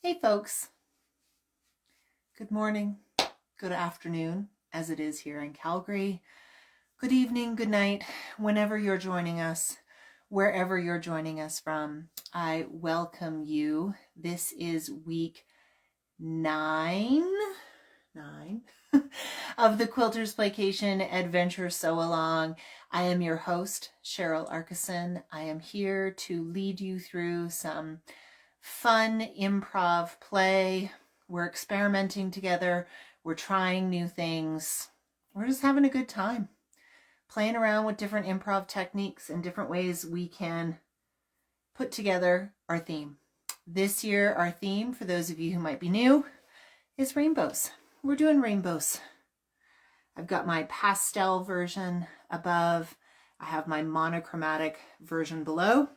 Hey folks, good morning, good afternoon, as it is here in Calgary. Good evening, good night, whenever you're joining us, wherever you're joining us from. I welcome you. This is week nine of the Quilters Playcation Adventure Sewalong. I am your host, Cheryl Arkeson. I am here to lead you through some fun improv play. We're experimenting together. We're trying new things. We're just having a good time playing around with different improv techniques and different ways we can put together our theme. This year, our theme, for those of you who might be new, is rainbows. We're doing rainbows. I've got my pastel version above. I have my monochromatic version below.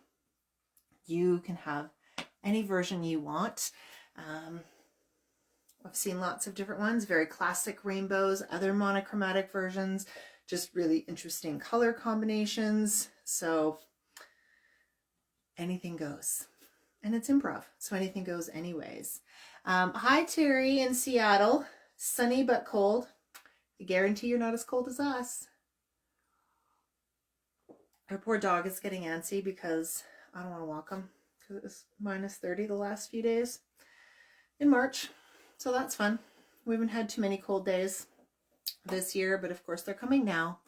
You can have any version you want. I've seen lots of different ones, very classic rainbows, other monochromatic versions, just really interesting color combinations. So anything goes. And it's improv, so anything goes anyways. Hi, Terry in Seattle. Sunny but cold. I guarantee you're not as cold as us. Our poor dog is getting antsy because I don't want to walk him because it was minus 30 the last few days in March. So that's fun. We haven't had too many cold days this year, but of course they're coming now.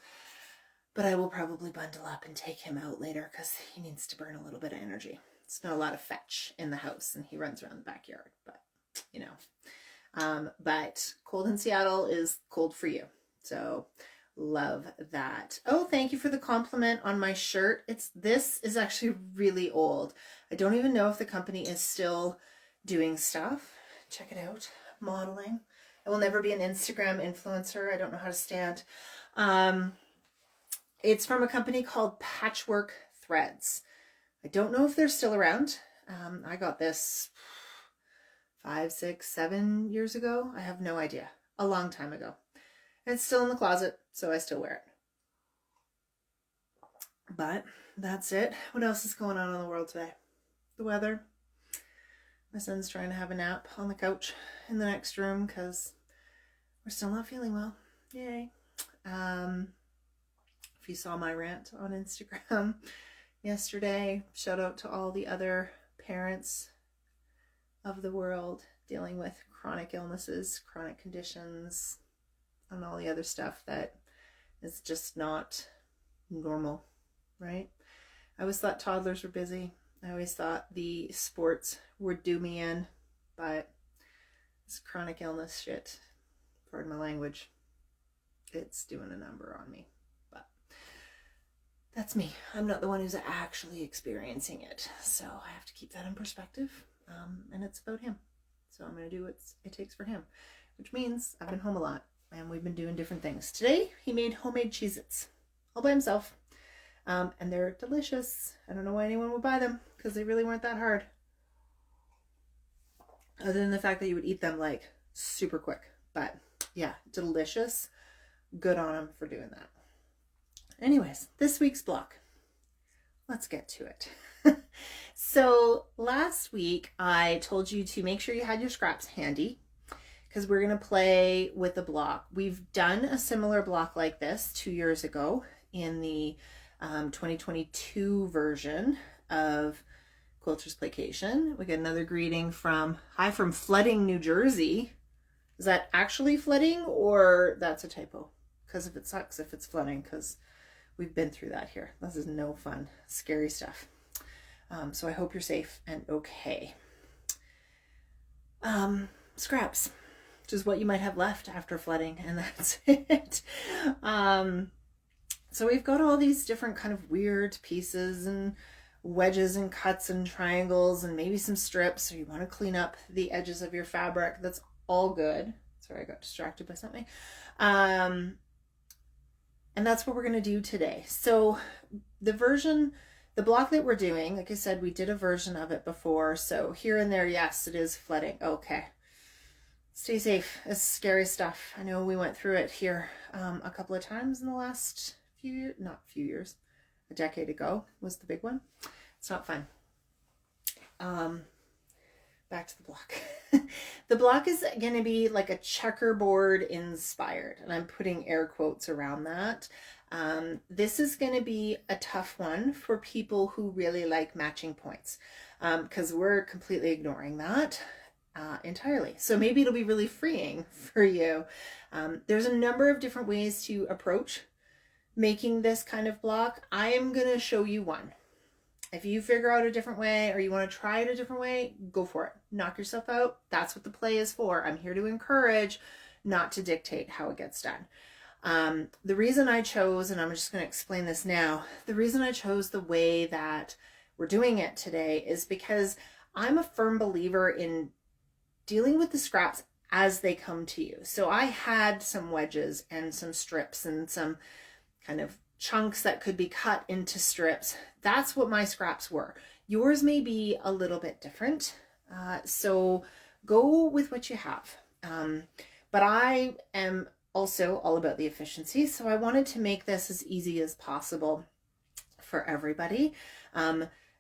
But I will probably bundle up and take him out later because he needs to burn a little bit of energy. It's not a lot of fetch in the house and he runs around the backyard, but you know. But cold in Seattle is cold for you. So love that. Oh, thank you for the compliment on my shirt. This is actually really old. I don't even know if the company is still doing stuff. Check it out. Modeling. I will never be an Instagram influencer. I don't know how to stand. It's from a company called Patchwork Threads. I don't know if they're still around. I got this 5, 6, 7 years ago. I have no idea. A long time ago. It's still in the closet, so I still wear it. But that's it. What else is going on in the world today? The weather. My son's trying to have a nap on the couch in the next room because we're still not feeling well. Yay. If you saw my rant on Instagram yesterday, shout out to all the other parents of the world dealing with chronic illnesses, chronic conditions, and all the other stuff that is just not normal, right? I always thought toddlers were busy. I always thought the sports would do me in, but this chronic illness shit, pardon my language, it's doing a number on me. But that's me. I'm not the one who's actually experiencing it. So I have to keep that in perspective. And it's about him. So I'm going to do what it takes for him, which means I've been home a lot and we've been doing different things. Today, he made homemade Cheez-Its all by himself. And they're delicious. I don't know why anyone would buy them because they really weren't that hard. Other than the fact that you would eat them like super quick. But yeah, delicious. Good on him for doing that. Anyways, this week's block. Let's get to it. So last week I told you to make sure you had your scraps handy because we're going to play with the block. We've done a similar block like this 2 years ago in the 2022 version of Quilters Playcation. We get another greeting from flooding New Jersey. Is that actually flooding or that's a typo? Because if it sucks if it's flooding, because we've been through that here. This is no fun, scary stuff. So I hope you're safe and okay. Scraps, which is what you might have left after flooding, and that's it. So we've got all these different kind of weird pieces and wedges and cuts and triangles and maybe some strips. So you want to clean up the edges of your fabric. That's all good. Sorry, I got distracted by something. And that's what we're going to do today. So the block that we're doing, like I said, we did a version of it before. So here and there, yes, it is flooding. Okay. Stay safe. It's scary stuff. I know we went through it here a couple of times in the last a decade ago was the big one. It's not fun. back to the block. The block is going to be like a checkerboard inspired, and I'm putting air quotes around that. This is going to be a tough one for people who really like matching points, because we're completely ignoring that entirely. So maybe it'll be really freeing for you. There's a number of different ways to approach making this kind of block. I am going to show you one. If you figure out a different way or you want to try it a different way, go for it. Knock yourself out. That's what the play is for. I'm here to encourage, not to dictate how it gets done. The reason I chose, and I'm just going to explain this now, the reason I chose the way that we're doing it today is because I'm a firm believer in dealing with the scraps as they come to you. So I had some wedges and some strips and some kind of chunks that could be cut into strips. That's what my scraps were. Yours may be a little bit different. So go with what you have. But I am also all about the efficiency. So I wanted to make this as easy as possible for everybody.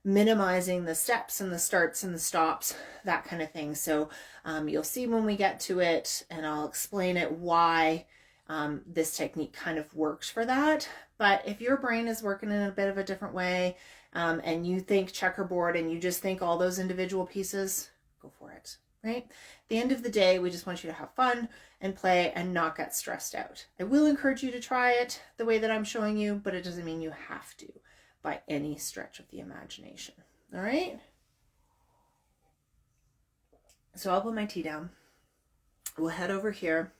Minimizing the steps and the starts and the stops, that kind of thing. So you'll see when we get to it, and I'll explain it why this technique kind of works for that. But if your brain is working in a bit of a different way, and you think checkerboard and you just think all those individual pieces, go for it, right? At the end of the day, we just want you to have fun and play and not get stressed out. I will encourage you to try it the way that I'm showing you, but it doesn't mean you have to by any stretch of the imagination. All right? So I'll put my tea down. We'll head over here.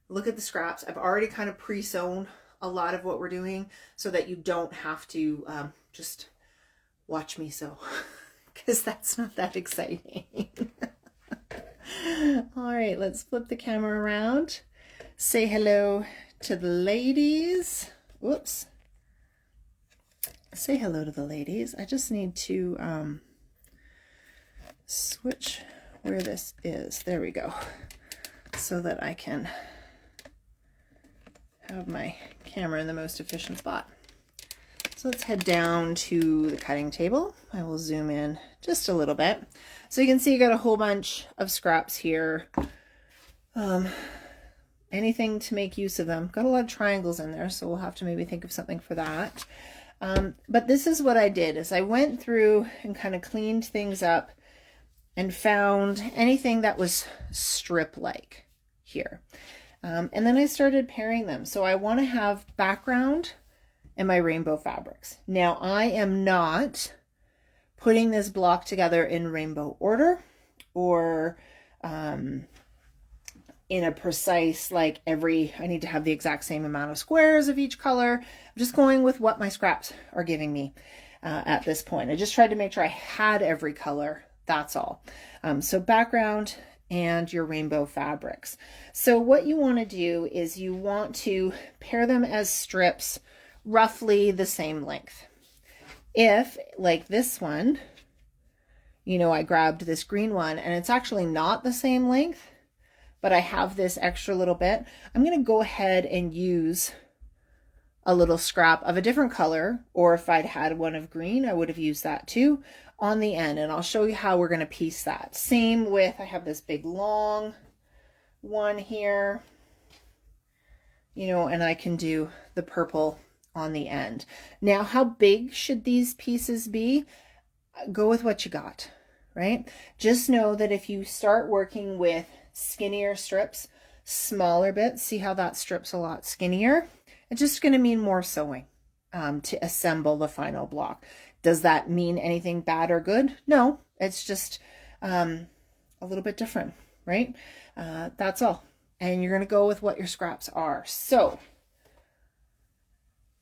Look at the scraps. I've already kind of pre-sewn a lot of what we're doing so that you don't have to just watch me sew, because that's not that exciting. All right, let's flip the camera around. Say hello to the ladies. Whoops. Say hello to the ladies. I just need to switch where this is. There we go. So that I can have my camera in the most efficient spot. So let's head down to the cutting table. I will zoom in just a little bit. So you can see you got a whole bunch of scraps here. Anything to make use of them. Got a lot of triangles in there, so we'll have to maybe think of something for that. But this is what I did, is I went through and kind of cleaned things up and found anything that was strip-like here. And then I started pairing them. So I want to have background and my rainbow fabrics. Now I am not putting this block together in rainbow order or in a precise, like I need to have the exact same amount of squares of each color. I'm just going with what my scraps are giving me at this point. I just tried to make sure I had every color, that's all. So background and your rainbow fabrics. So what you want to do is you want to pair them as strips roughly the same length. If, like this one, you know, I grabbed this green one and it's actually not the same length, but I have this extra little bit, I'm going to go ahead and use a little scrap of a different color, or if I'd had one of green, I would have used that too, on the end, and I'll show you how we're going to piece that. Same with, I have this big long one here, you know, and I can do the purple on the end. Now, how big should these pieces be? Go with what you got, right? Just know that if you start working with skinnier strips, smaller bits, see how that strip's a lot skinnier? It's just going to mean more sewing to assemble the final block. Does that mean anything bad or good? No, it's just a little bit different, right? That's all. And you're going to go with what your scraps are. So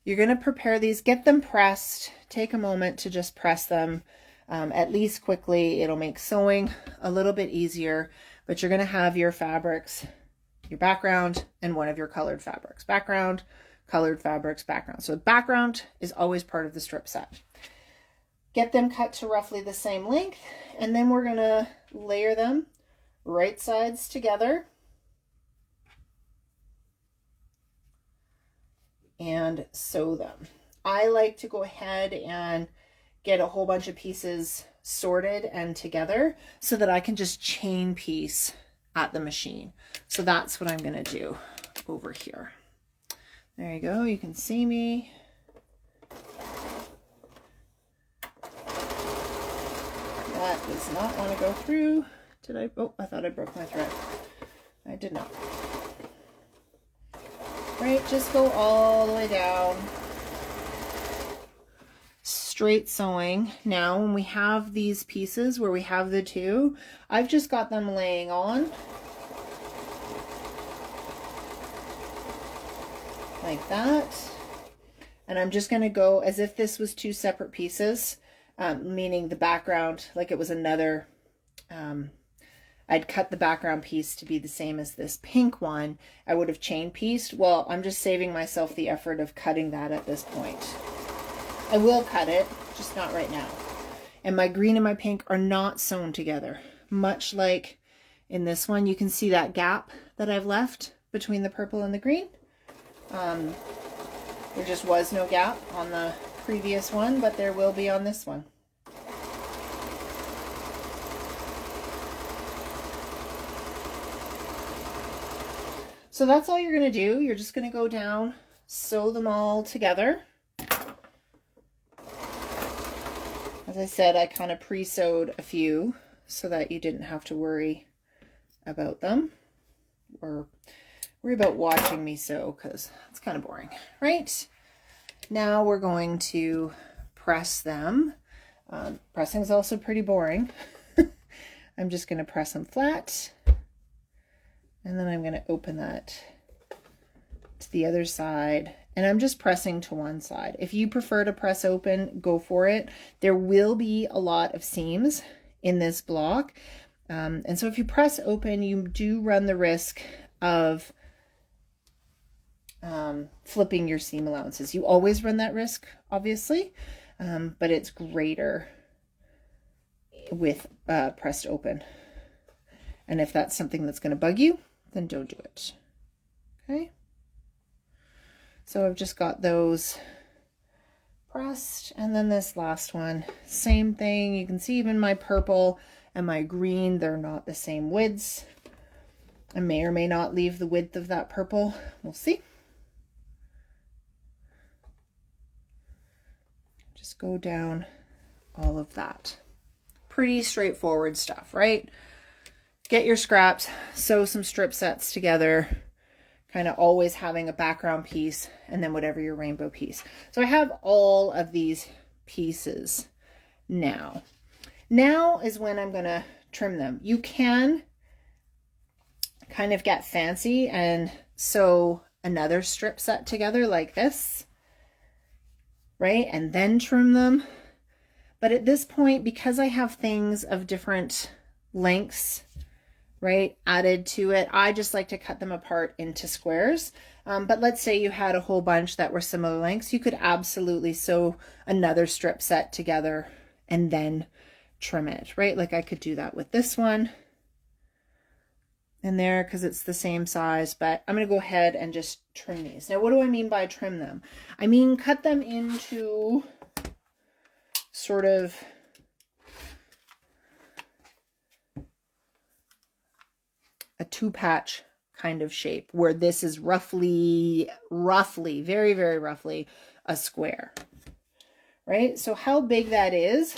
you're going to prepare these, get them pressed, take a moment to just press them at least quickly. It'll make sewing a little bit easier, but you're going to have your fabrics, your background, and one of your colored fabrics. Background, colored fabrics, background. So background is always part of the strip set. Get them cut to roughly the same length, and then we're going to layer them right sides together and sew them. I like to go ahead and get a whole bunch of pieces sorted and together so that I can just chain piece at the machine. So that's what I'm going to do over here. There you go. You can see me. That does not want to go through. Did I? Oh, I thought I broke my thread. I did not. Right, just go all the way down. Straight sewing. Now, when we have these pieces where we have the two, I've just got them laying on like that. And I'm just going to go as if this was two separate pieces, meaning the background, like it was another, I'd cut the background piece to be the same as this pink one. I would have chain pieced. Well, I'm just saving myself the effort of cutting that at this point. I will cut it, just not right now. And my green and my pink are not sewn together. Much like in this one, you can see that gap that I've left between the purple and the green. There just was no gap on the previous one, but there will be on this one. So that's all you're going to do. You're just going to go down, sew them all together. As I said, I kind of pre-sewed a few so that you didn't have to worry about them or worry about watching me sew, because it's kind of boring, right? Now we're going to press them. Pressing is also pretty boring. I'm just going to press them flat. And then I'm going to open that to the other side. And I'm just pressing to one side. If you prefer to press open, go for it. There will be a lot of seams in this block. And so if you press open, you do run the risk of flipping your seam allowances. You always run that risk, obviously, but it's greater with pressed open. And if that's something that's going to bug you, then don't do it. Okay. So I've just got those pressed, and then this last one, same thing. You can see even my purple and my green, they're not the same widths. I may or may not leave the width of that purple. We'll see. Just go down all of that. Pretty straightforward stuff, right? Get your scraps, sew some strip sets together, kind of always having a background piece and then whatever your rainbow piece. So I have all of these pieces now. Now is when I'm going to trim them. You can kind of get fancy and sew another strip set together like this, right? And then trim them. But at this point, because I have things of different lengths, right, added to it, I just like to cut them apart into squares. But let's say you had a whole bunch that were similar lengths, you could absolutely sew another strip set together and then trim it, right? Like I could do that with this one and there because it's the same size, but I'm going to go ahead and just trim these. Now, what do I mean by trim them? I mean cut them into sort of a two-patch kind of shape where this is roughly, very, very roughly a square, right? So how big that is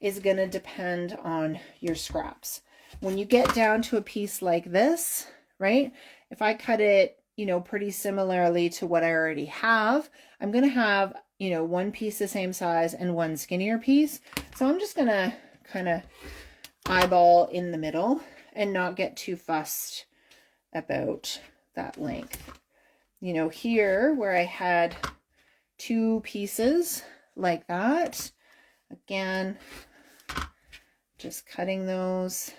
going to depend on your scraps. When you get down to a piece like this, right? If I cut it, you know, pretty similarly to what I already have, I'm going to have, you know, one piece the same size and one skinnier piece. So I'm just going to kind of eyeball in the middle and not get too fussed about that length. You know, here where I had two pieces like that, again, just cutting those.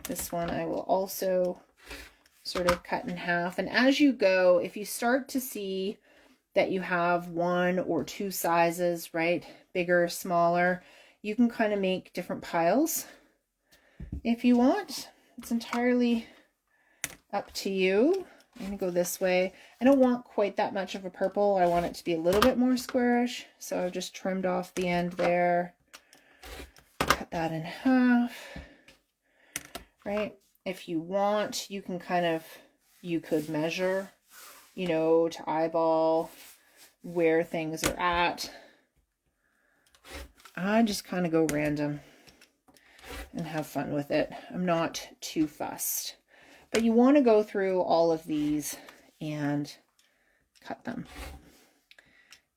This one I will also sort of cut in half. And as you go, if you start to see that you have one or two sizes, right, bigger, smaller, you can kind of make different piles if you want. It's entirely up to you. I'm going to go this way. I don't want quite that much of a purple. I want it to be a little bit more squarish. So I've just trimmed off the end there. Cut that in half, right? If you want, you can you could measure, you know, to eyeball where things are at. I just kind of go random and have fun with it. I'm not too fussed. But you want to go through all of these and cut them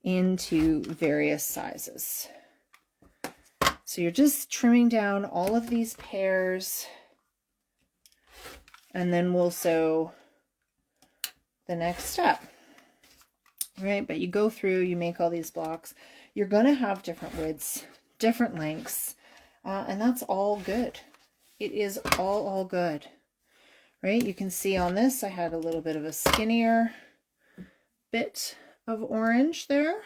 into various sizes. So you're just trimming down all of these pairs, and then we'll sew the next step, right? But you go through, you make all these blocks. You're going to have different widths, different lengths, and that's all good. It is all good, right? You can see on this, I had a little bit of a skinnier bit of orange there.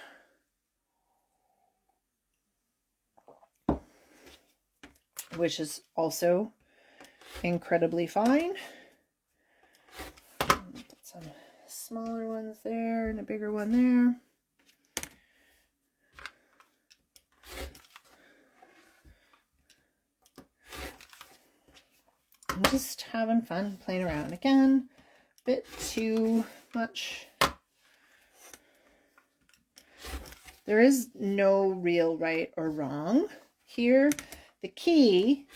Which is also incredibly fine. Put some smaller ones there and a bigger one there. I'm just having fun playing around. Again, a bit too much. There is no real right or wrong here. The key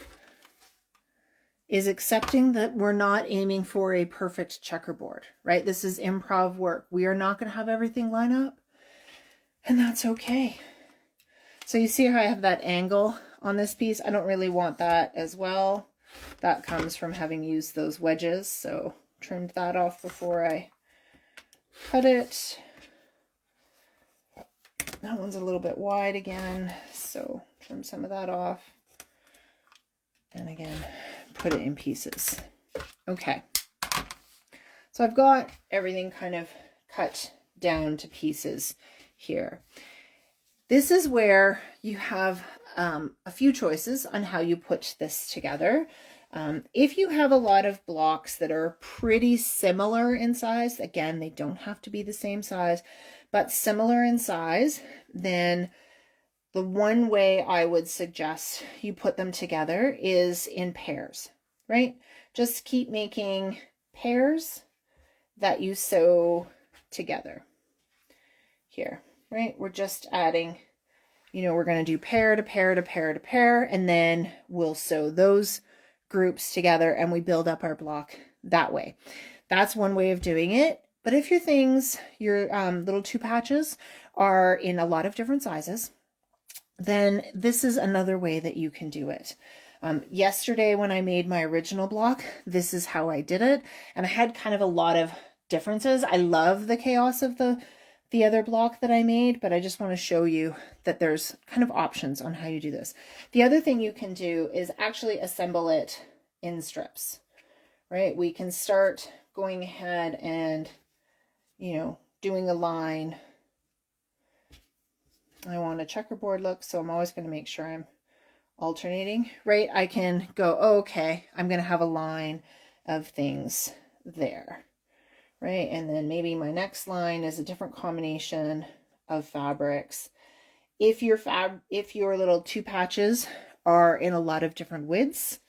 is accepting that we're not aiming for a perfect checkerboard, right? This is improv work. We are not going to have everything line up, and that's okay. So you see how I have that angle on this piece? I don't really want that as well. That comes from having used those wedges, so trimmed that off before I cut it. That one's a little bit wide again, so trim some of that off. And again, put it in pieces. Okay. So I've got everything kind of cut down to pieces here. This is where you have a few choices on how you put this together. If you have a lot of blocks that are pretty similar in size, again, they don't have to be the same size, but similar in size, then the one way I would suggest you put them together is in pairs, right? Just keep making pairs that you sew together here, right? We're just adding, you know, we're going to do pair to pair to pair to pair, and then we'll sew those groups together and we build up our block that way. That's one way of doing it. But if your things, your little two patches are in a lot of different sizes, then this is another way that you can do it. Yesterday when I made my original block, this is how I did it. And I had kind of a lot of differences. I love the chaos of the other block that I made, but I just want to show you that there's kind of options on how you do this. The other thing you can do is actually assemble it in strips, right? We can start going ahead and, you know, doing a line. I want a checkerboard look, so I'm always going to make sure I'm alternating, right? I can go, oh, okay, I'm going to have a line of things there, right? And then maybe my next line is a different combination of fabrics. If your little two patches are in a lot of different widths,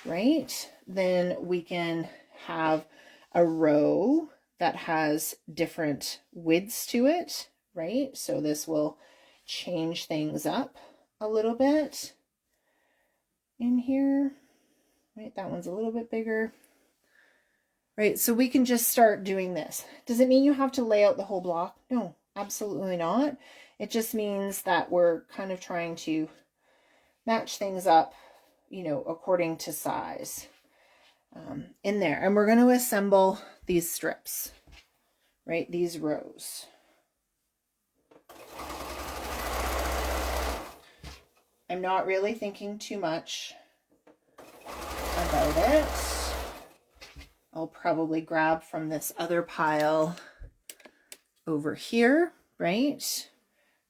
right, then we can have a row that has different widths to it, right? So this will change things up a little bit in here, right? That one's a little bit bigger, right? So we can just start doing this. Does it mean you have to lay out the whole block? No, absolutely not. It just means that we're kind of trying to match things up, you know, according to size in there. And we're going to assemble these strips, right? These rows. I'm not really thinking too much about it. I'll probably grab from this other pile over here, right?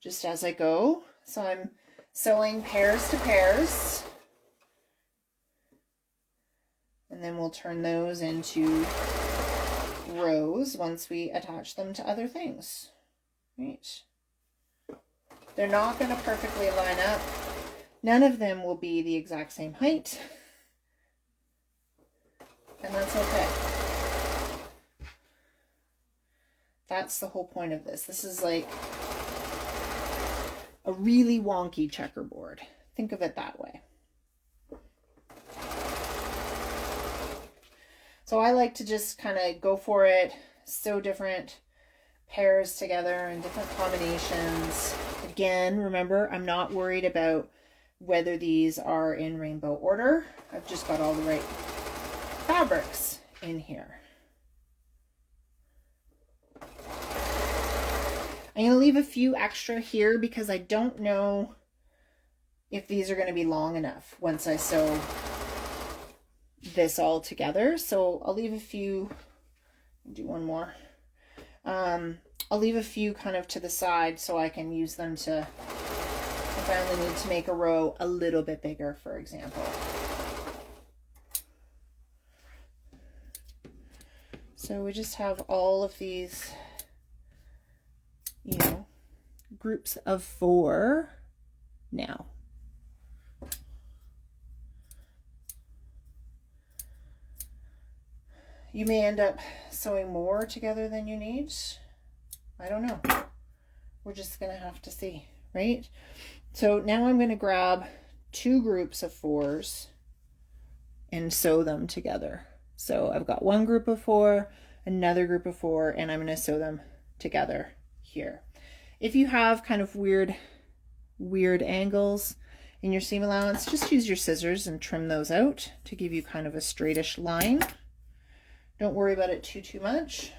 Just as I go. So I'm sewing pairs to pairs. And then we'll turn those into rows once we attach them to other things, right? They're not going to perfectly line up. None of them will be the exact same height, and that's okay. That's the whole point of this. This is like a really wonky checkerboard. Think of it that way. So I like to just kind of go for it, sew different pairs together and different combinations. Again, remember, I'm not worried about whether these are in rainbow order. I've just got all the right fabrics in here. I'm going to leave a few extra here because I don't know if these are going to be long enough once I sew this all together. So I'll leave a few, do one more. I'll leave a few kind of to the side so I can use them to, if I only need to make a row a little bit bigger, for example. So we just have all of these, you know, groups of 4 now. You may end up sewing more together than you need. I don't know. We're just going to have to see, right? So now I'm going to grab 2 groups of 4s and sew them together. So I've got one group of 4, another group of 4, and I'm going to sew them together here. If you have kind of weird angles in your seam allowance, just use your scissors and trim those out to give you kind of a straightish line. Don't worry about it too much.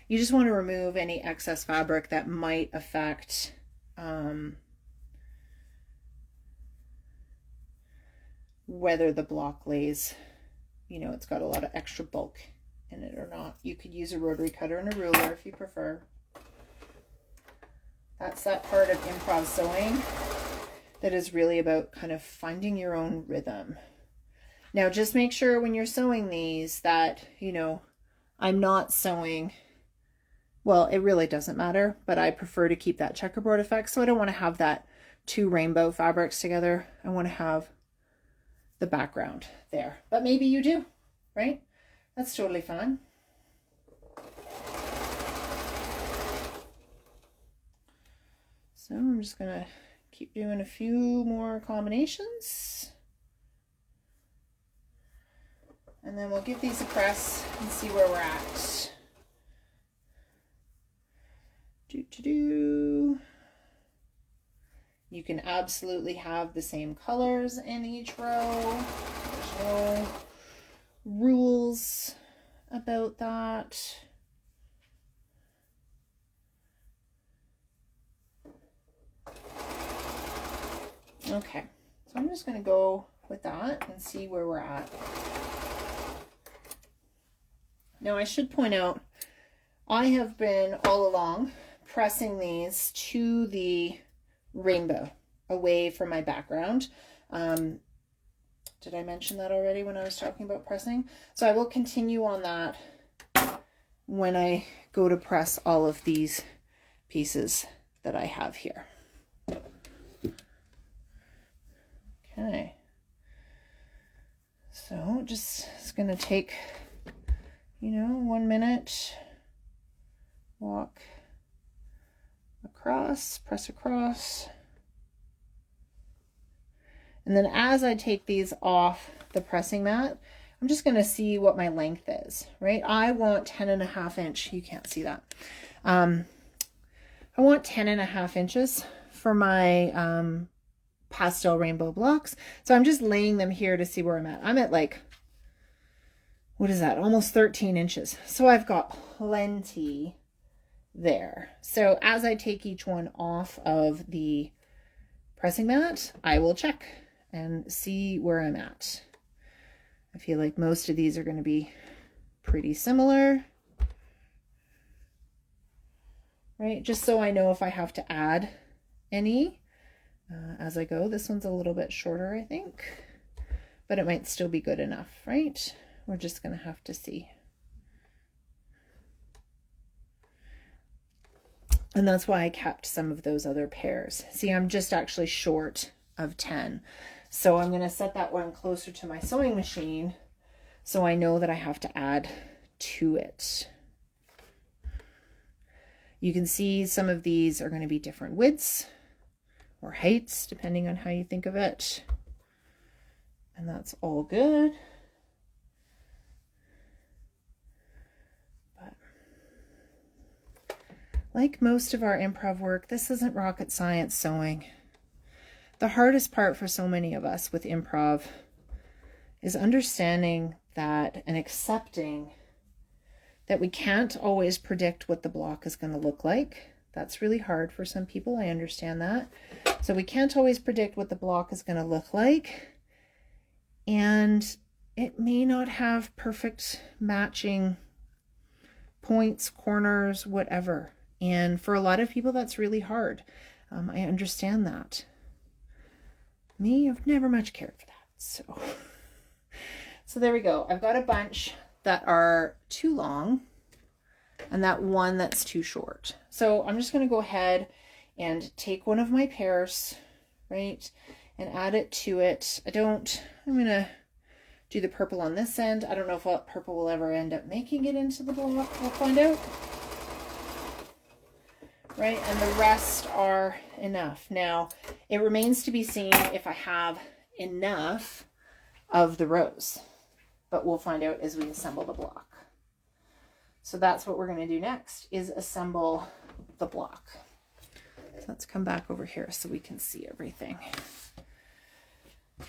You just want to remove any excess fabric that might affect whether the block lays, you know, it's got a lot of extra bulk in it or not. You could use a rotary cutter and a ruler if you prefer. That's that part of improv sewing that is really about kind of finding your own rhythm. Now, just make sure when you're sewing these that, you know, I'm not sewing, well, it really doesn't matter, but I prefer to keep that checkerboard effect. So I don't want to have that 2 rainbow fabrics together. I want to have the background there, but maybe you do, right? That's totally fine. So I'm just going to keep doing a few more combinations. And then we'll give these a press and see where we're at. You can absolutely have the same colors in each row. There's no rules about that. Okay, so I'm just going to go with that and see where we're at. Now I should point out, I have been all along pressing these to the rainbow away from my background. Did I mention that already when I was talking about pressing? So I will continue on that when I go to press all of these pieces that I have here. Okay. So just, it's going to take, you know, 1 minute, walk across, press across. And then as I take these off the pressing mat, I'm just going to see what my length is, right? I want 10.5 inch. You can't see that. I want 10.5 inches for my pastel rainbow blocks. So I'm just laying them here to see where I'm at. I'm at like, what is that? Almost 13 inches. So I've got plenty there. So as I take each one off of the pressing mat, I will check and see where I'm at. I feel like most of these are going to be pretty similar, right? Just so I know if I have to add any as I go. This one's a little bit shorter, I think, but it might still be good enough, right? We're just going to have to see. And that's why I kept some of those other pairs. See, I'm just actually short of 10. So I'm going to set that one closer to my sewing machine so I know that I have to add to it. You can see some of these are going to be different widths or heights, depending on how you think of it. And that's all good. But like most of our improv work, this isn't rocket science sewing. The hardest part for so many of us with improv is understanding that and accepting that we can't always predict what the block is going to look like. That's really hard for some people. I understand that. So we can't always predict what the block is going to look like. And it may not have perfect matching points, corners, whatever. And for a lot of people, that's really hard. I understand that. Me, I've never much cared for that. So there we go. I've got a bunch that are too long and that one that's too short. So I'm just going to go ahead and take one of my pairs, right, and add it to it. I'm going to do the purple on this end. I don't know if purple will ever end up making it into the block. We'll find out. Right, and the rest are enough. Now, it remains to be seen if I have enough of the rose, but we'll find out as we assemble the block. So that's what we're going to do next, is assemble the block. So let's come back over here so we can see everything.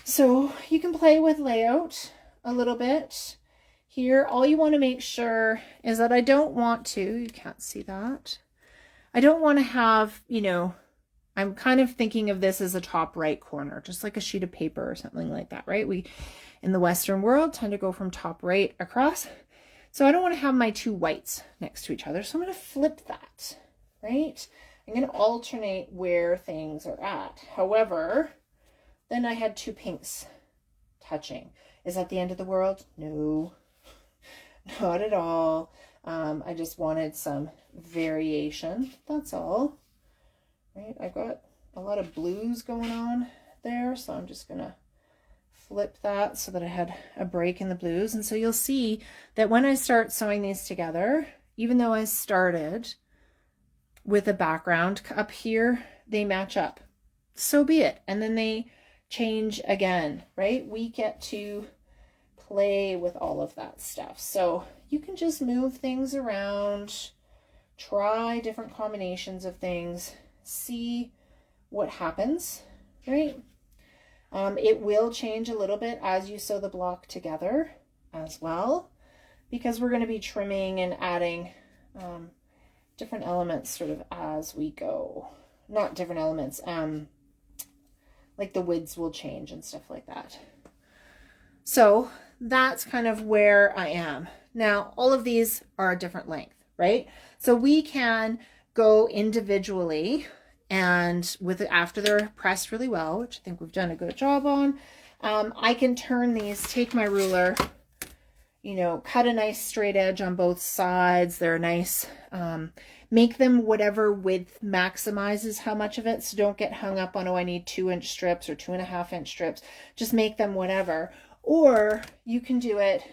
So you can play with layout a little bit. Here, all you want to make sure is that I don't want to, you can't see that, I don't want to have, you know, I'm kind of thinking of this as a top right corner, just like a sheet of paper or something like that, right? We, in the Western world, tend to go from top right across. So I don't want to have my two whites next to each other. So I'm going to flip that, right? I'm going to alternate where things are at. However, then I had two pinks touching. Is that the end of the world? No, not at all. I just wanted some variation. That's all. Right? I've got a lot of blues going on there, so I'm just going to flip that so that I had a break in the blues. And so you'll see that when I start sewing these together, even though I started with a background up here, they match up. So be it. And then they change again, right? We get to play with all of that stuff. So you can just move things around, try different combinations of things, see what happens, right? It will change a little bit as you sew the block together as well, because we're going to be trimming and adding different elements sort of as we go. Not different elements, like the widths will change and stuff like that. So that's kind of where I am. Now, all of these are a different length, right? So we can go individually and after they're pressed really well, which I think we've done a good job on, I can turn these, take my ruler, you know, cut a nice straight edge on both sides. They're nice, make them whatever width maximizes how much of it. So don't get hung up on, oh, I need 2-inch strips or 2.5-inch strips. Just make them whatever. Or you can do it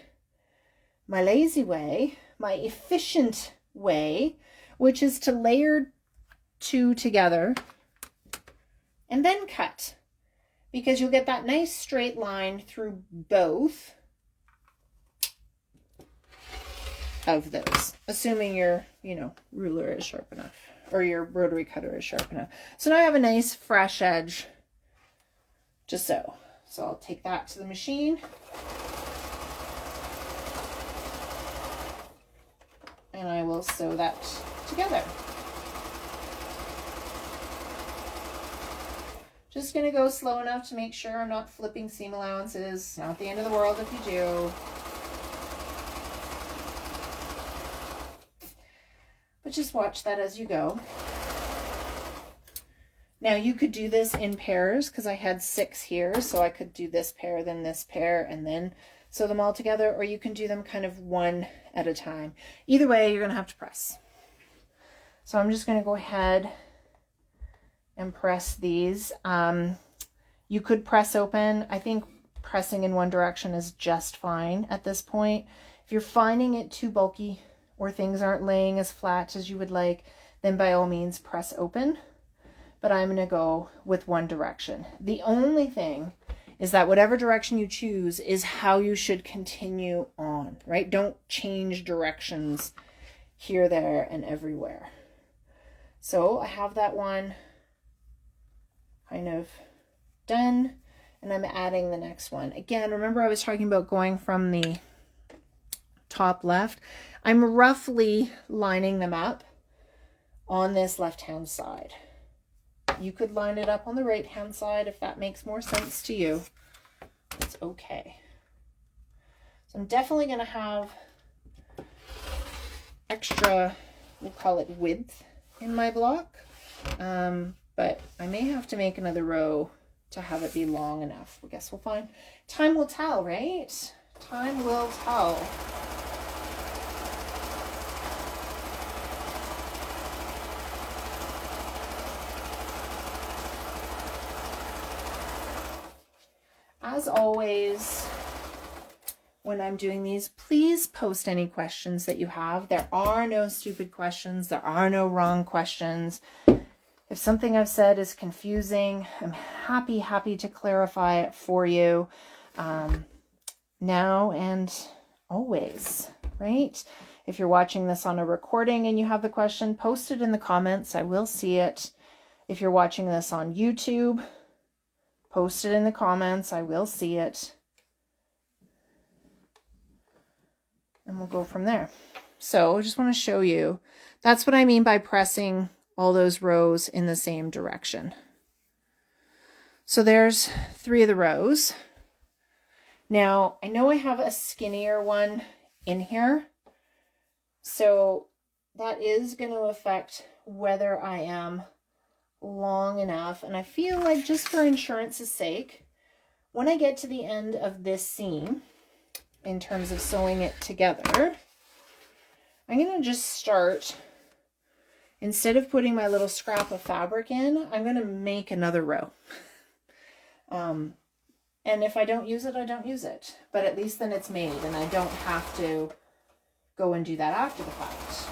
my lazy way, my efficient way, which is to layer two together and then cut, because you'll get that nice straight line through both of those, assuming your, you know, ruler is sharp enough or your rotary cutter is sharp enough. So now I have a nice fresh edge to sew. So I'll take that to the machine. And I will sew that together. Just going to go slow enough to make sure I'm not flipping seam allowances. Not the end of the world if you do. But just watch that as you go. Now you could do this in pairs because I had 6 here, so I could do this pair, then this pair, and then sew them all together, or you can do them kind of one at a time. Either way, you're going to have to press. So I'm just going to go ahead and press these. You could press open. I think pressing in one direction is just fine at this point. If you're finding it too bulky or things aren't laying as flat as you would like, then by all means press open. But I'm going to go with one direction. The only thing is that whatever direction you choose is how you should continue on, right? Don't change directions here, there, and everywhere. So I have that one kind of done, and I'm adding the next one. Again, remember I was talking about going from the top left. I'm roughly lining them up on this left-hand side. You could line it up on the right-hand side if that makes more sense to you. It's okay. So I'm definitely going to have extra, we'll call it width in my block. But I may have to make another row to have it be long enough. I guess we'll find. Time will tell, right? Time will tell. As always, when I'm doing these, please post any questions that you have. There are no stupid questions. There are no wrong questions. If something I've said is confusing, I'm happy to clarify it for you now and always, right? If you're watching this on a recording and you have the question, post it in the comments. I will see it. If you're watching this on YouTube, post it in the comments. I will see it. And we'll go from there. So I just want to show you. That's what I mean by pressing all those rows in the same direction. So there's 3 of the rows. Now, I know I have a skinnier one in here. So that is going to affect whether I am long enough. And I feel like just for insurance's sake, when I get to the end of this seam, in terms of sewing it together, I'm going to just start, instead of putting my little scrap of fabric in, I'm going to make another row. And if I don't use it, I don't use it. But at least then it's made and I don't have to go and do that after the fact.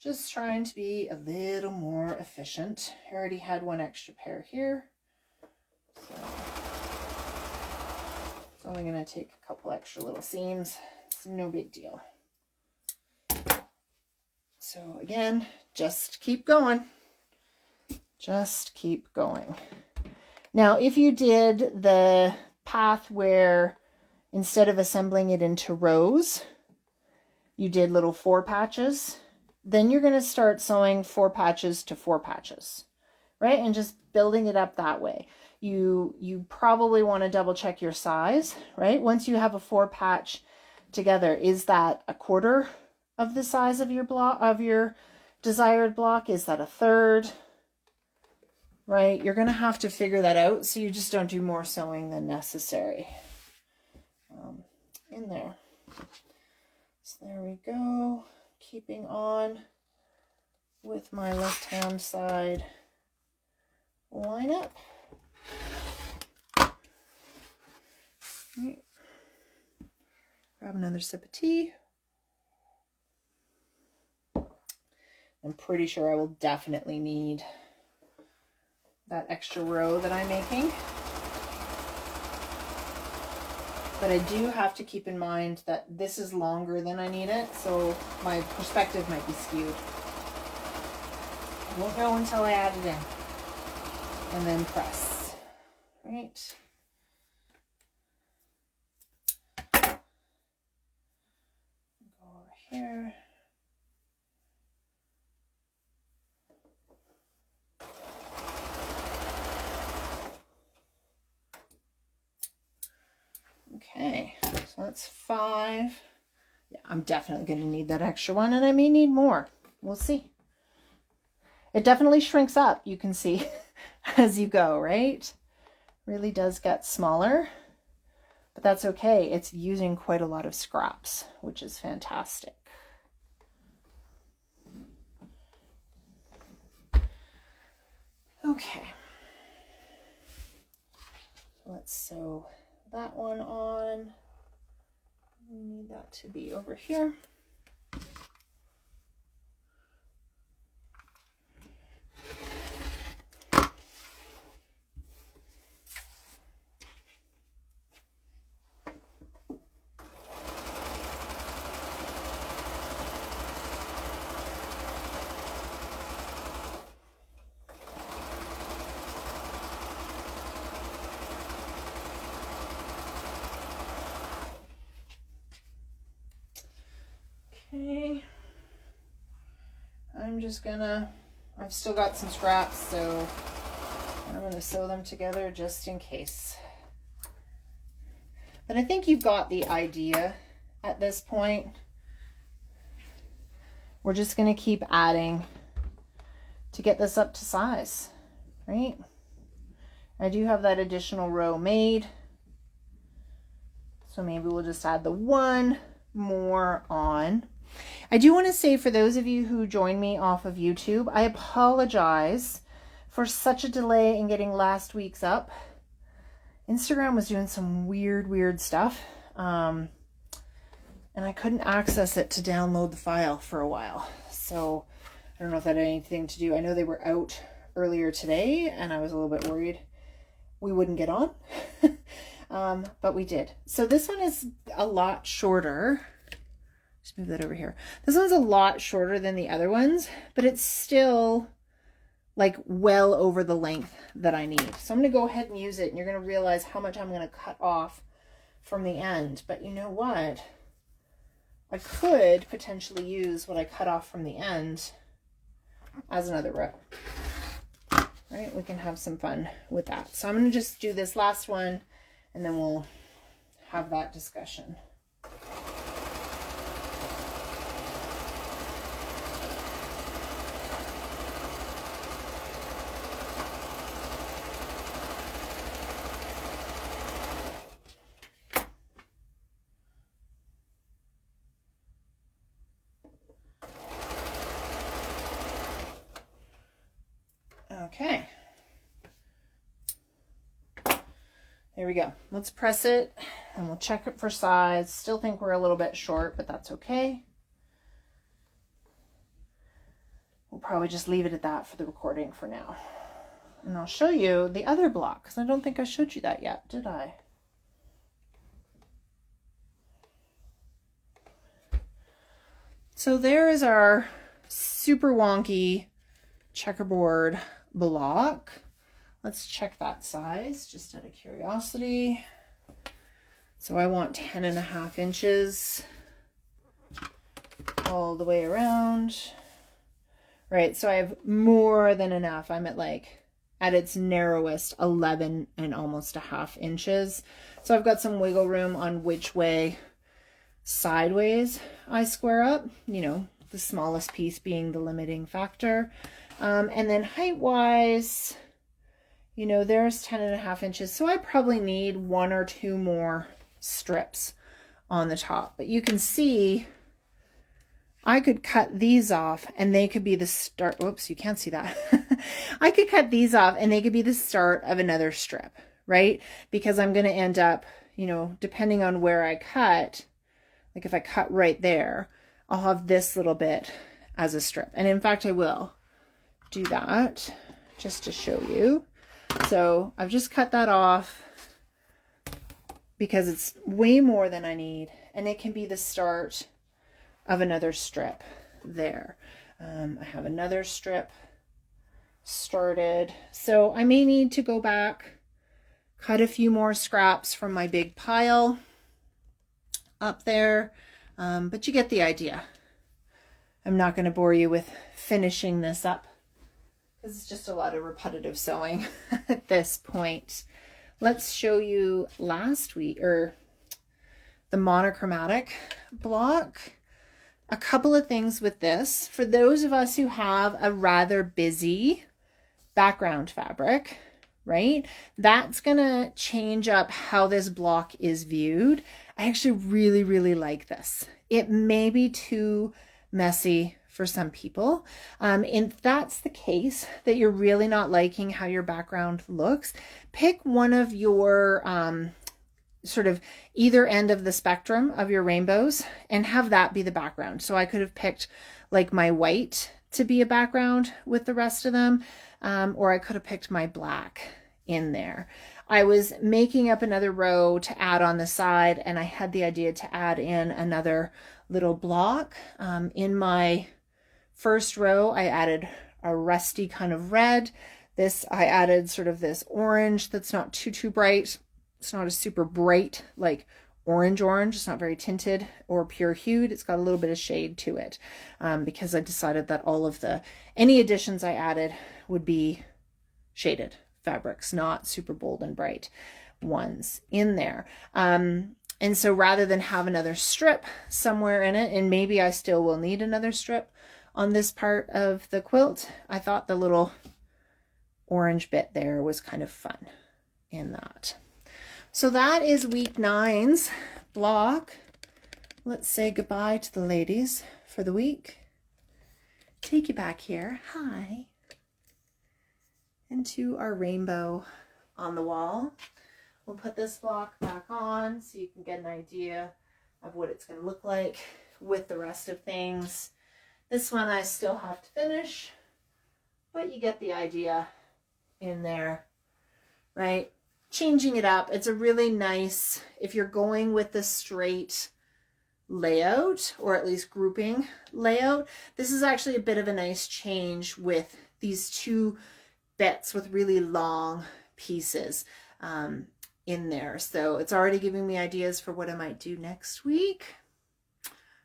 Just trying to be a little more efficient. I already had one extra pair here. So it's only going to take a couple extra little seams. It's no big deal. So again, just keep going. Just keep going. Now, if you did the path where instead of assembling it into rows, you did little 4 patches, then you're going to start sewing 4 patches to 4 patches, right? And just building it up that way. You probably want to double check your size, right? Once you have a 4 patch together, is that a quarter of the size of your block, of your desired block? Is that a third? Right? You're going to have to figure that out so you just don't do more sewing than necessary in there. So there we go. Keeping on with my left-hand side line up. Right. Grab another sip of tea. I'm pretty sure I will definitely need that extra row that I'm making. But I do have to keep in mind that this is longer than I need it, so my perspective might be skewed. I won't know until I add it in. And then press. Right. Go over here. Okay, so that's 5. Yeah, I'm definitely going to need that extra one, and I may need more. We'll see. It definitely shrinks up, you can see, as you go, right? Really does get smaller, but that's okay. It's using quite a lot of scraps, which is fantastic. Okay. Let's sew that one on. We need that to be over here. Okay, I've still got some scraps, so I'm gonna sew them together just in case. But I think you've got the idea at this point. We're just gonna keep adding to get this up to size, right? I do have that additional row made, so maybe we'll just add the one more on. I do want to say, for those of you who joined me off of YouTube, I apologize for such a delay in getting last week's up. Instagram was doing some weird stuff, and I couldn't access it to download the file for a while. So I don't know if that had anything to do. I know they were out earlier today, and I was a little bit worried we wouldn't get on, but we did. So this one is a lot shorter. Just move that over here. This one's a lot shorter than the other ones, but it's still like well over the length that I need. So I'm going to go ahead and use it, and you're going to realize how much I'm going to cut off from the end. But you know what? I could potentially use what I cut off from the end as another row. Right? We can have some fun with that. So I'm going to just do this last one, and then we'll have that discussion. Okay, there we go. Let's press it and we'll check it for size. Still think we're a little bit short, but that's okay. We'll probably just leave it at that for the recording for now. And I'll show you the other block, because I don't think I showed you that yet, did I? So there is our super wonky checkerboard block. Let's check that size just out of curiosity. So I want 10.5 inches all the way around. Right, so I have more than enough. I'm at its narrowest 11 and almost a half inches. So I've got some wiggle room on which way sideways I square up, you know, the smallest piece being the limiting factor. And then height wise, you know, there's 10.5 inches. So I probably need 1 or 2 more strips on the top, but you can see I could cut these off and they could be the start. Whoops, you can't see that. I could cut these off and they could be the start of another strip, right? Because I'm going to end up, you know, depending on where I cut, like if I cut right there, I'll have this little bit as a strip. And in fact, I will do that just to show you. So I've just cut that off because it's way more than I need. And it can be the start of another strip there. I have another strip started. So I may need to go back, cut a few more scraps from my big pile up there. But you get the idea. I'm not going to bore you with finishing this up because it's just a lot of repetitive sewing at this point. Let's show you last week, or the monochromatic block. A couple of things with this. For those of us who have a rather busy background fabric, right? That's gonna change up how this block is viewed. I actually really, really like this. It may be too messy for some people. And if that's the case, that you're really not liking how your background looks, pick one of your sort of either end of the spectrum of your rainbows and have that be the background. So I could have picked like my white to be a background with the rest of them, or I could have picked my black in there. I was making up another row to add on the side, and I had the idea to add in another little block. In my first row, I added a rusty kind of red. This, I added sort of this orange that's not too bright. It's not a super bright, like orange. It's not very tinted or pure hued. It's got a little bit of shade to it, because I decided that all of any additions I added would be shaded fabrics, not super bold and bright ones in there. And so rather than have another strip somewhere in it, and maybe I still will need another strip on this part of the quilt, I thought the little orange bit there was kind of fun in that. So that is week 9's block. Let's say goodbye to the ladies for the week. Take you back here. Hi. Into our rainbow on the wall. We'll put this block back on so you can get an idea of what it's going to look like with the rest of things. This one I still have to finish, but you get the idea in there, right? Changing it up. It's a really nice, if you're going with the straight layout, or at least grouping layout, this is actually a bit of a nice change with these two bits with really long pieces in there. So it's already giving me ideas for what I might do next week.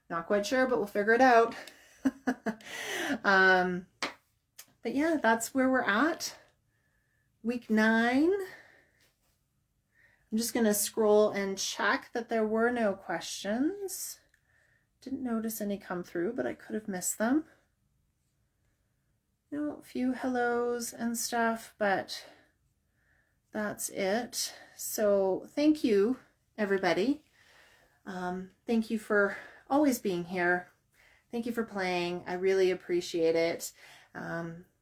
Not quite sure, but we'll figure it out. But yeah, that's where we're at. Week 9. I'm just going to scroll and check that there were no questions. Didn't notice any come through, but I could have missed them. You know, a few hellos and stuff, but that's it. So thank you, everybody. Thank you for always being here. Thank you for playing. I really appreciate it.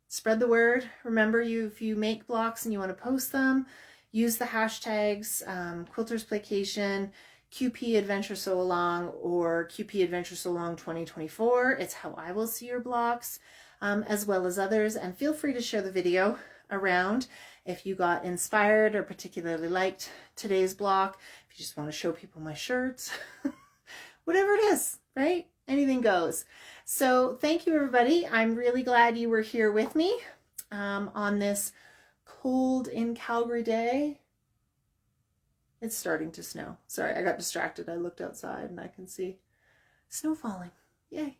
Spread the word. Remember, if you make blocks and you want to post them, use the hashtags Quilters Playcation, QP Adventure Sewalong, or QP Adventure Sewalong 2024. It's how I will see your blocks, as well as others. And feel free to share the video around if you got inspired or particularly liked today's block. If you just want to show people my shirts, whatever it is, right? Anything goes. So thank you, everybody. I'm really glad you were here with me on this cold in Calgary day. It's starting to snow. Sorry, I got distracted. I looked outside and I can see snow falling. Yay.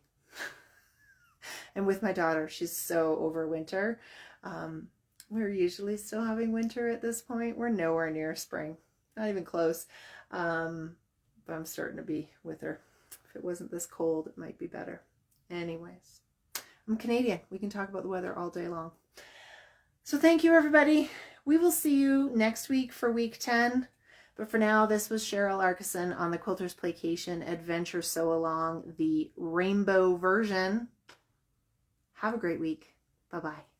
And with my daughter, she's so over winter. We're usually still having winter at this point. We're nowhere near spring. Not even close. But I'm starting to be with her. If it wasn't this cold, it might be better. Anyways, I'm Canadian. We can talk about the weather all day long. So thank you, everybody. We will see you next week for week 10. But for now, this was Cheryl Arkeson on the Quilters Playcation Adventure Sewalong, the rainbow version. Have a great week. Bye-bye.